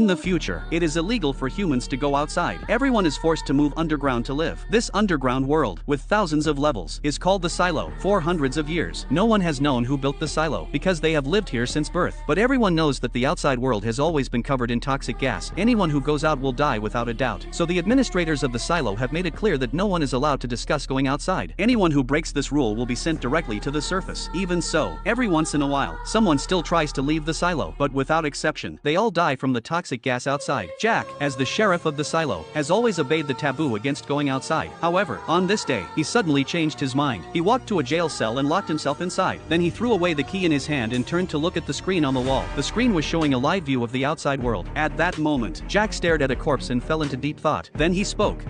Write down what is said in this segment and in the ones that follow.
In the future, it is illegal for humans to go outside. Everyone is forced to move underground to live. This underground world, with thousands of levels, is called the silo. For hundreds of years, no one has known who built the silo, because they have lived here since birth. But everyone knows that the outside world has always been covered in toxic gas. Anyone who goes out will die without a doubt. So the administrators of the silo have made it clear that no one is allowed to discuss going outside. Anyone who breaks this rule will be sent directly to the surface. Even so, every once in a while, someone still tries to leave the silo, but without exception, they all die from the toxic gas outside. Jack, as the sheriff of the silo, has always obeyed the taboo against going outside. However, on this day, he suddenly changed his mind. He walked to a jail cell and locked himself inside. Then he threw away the key in his hand and turned to look at the screen on the wall. The screen was showing a live view of the outside world. At that moment, Jack stared at a corpse and fell into deep thought. Then he spoke.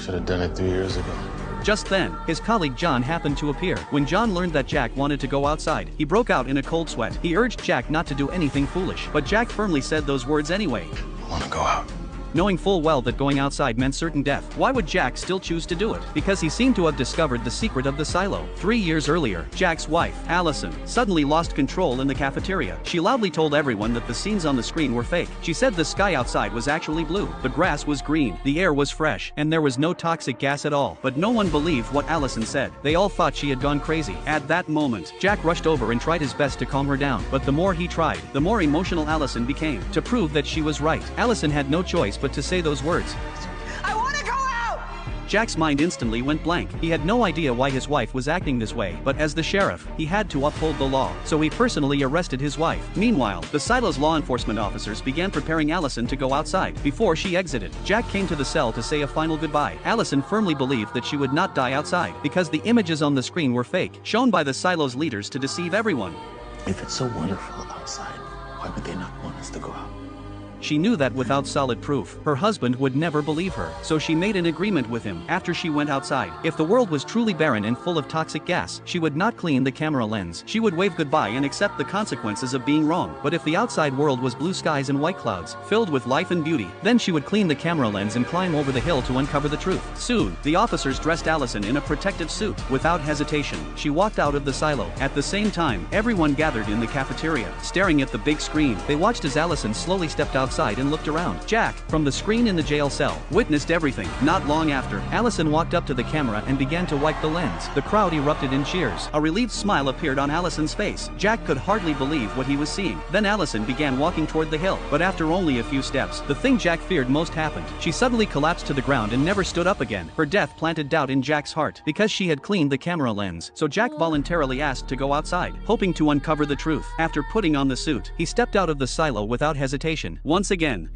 Should have done it 3 years ago. Just then, his colleague John happened to appear. When John learned that Jack wanted to go outside, he broke out in a cold sweat. He urged Jack not to do anything foolish, but Jack firmly said those words anyway. I want to go out. Knowing full well that going outside meant certain death, why would Jack still choose to do it? Because he seemed to have discovered the secret of the silo. 3 years earlier, Jack's wife, Allison, suddenly lost control in the cafeteria. She loudly told everyone that the scenes on the screen were fake. She said the sky outside was actually blue, the grass was green, the air was fresh, and there was no toxic gas at all. But no one believed what Allison said. They all thought she had gone crazy. At that moment, Jack rushed over and tried his best to calm her down, but the more he tried, the more emotional Allison became. To prove that she was right, Allison had no choice but to say those words. I want to go out! Jack's mind instantly went blank. He had no idea why his wife was acting this way, but as the sheriff, he had to uphold the law, so he personally arrested his wife. Meanwhile, the silo's law enforcement officers began preparing Allison to go outside. Before she exited, Jack came to the cell to say a final goodbye. Allison firmly believed that she would not die outside, because the images on the screen were fake, shown by the silo's leaders to deceive everyone. If it's so wonderful outside, why would they not want us to go out? She knew that without solid proof, her husband would never believe her, so she made an agreement with him. After she went outside, if the world was truly barren and full of toxic gas, she would not clean the camera lens. She would wave goodbye and accept the consequences of being wrong. But if the outside world was blue skies and white clouds, filled with life and beauty, then she would clean the camera lens and climb over the hill to uncover the truth. Soon, the officers dressed Allison in a protective suit. Without hesitation, she walked out of the silo. At the same time, everyone gathered in the cafeteria, staring at the big screen. They watched as Allison slowly stepped outside and looked around. Jack, from the screen in the jail cell, witnessed everything. Not long after, Allison walked up to the camera and began to wipe the lens. The crowd erupted in cheers. A relieved smile appeared on Allison's face. Jack could hardly believe what he was seeing. Then Allison began walking toward the hill, but after only a few steps, the thing Jack feared most happened. She suddenly collapsed to the ground and never stood up again. Her death planted doubt in Jack's heart, because she had cleaned the camera lens. So Jack voluntarily asked to go outside, hoping to uncover the truth. After putting on the suit, he stepped out of the silo without hesitation. Once again,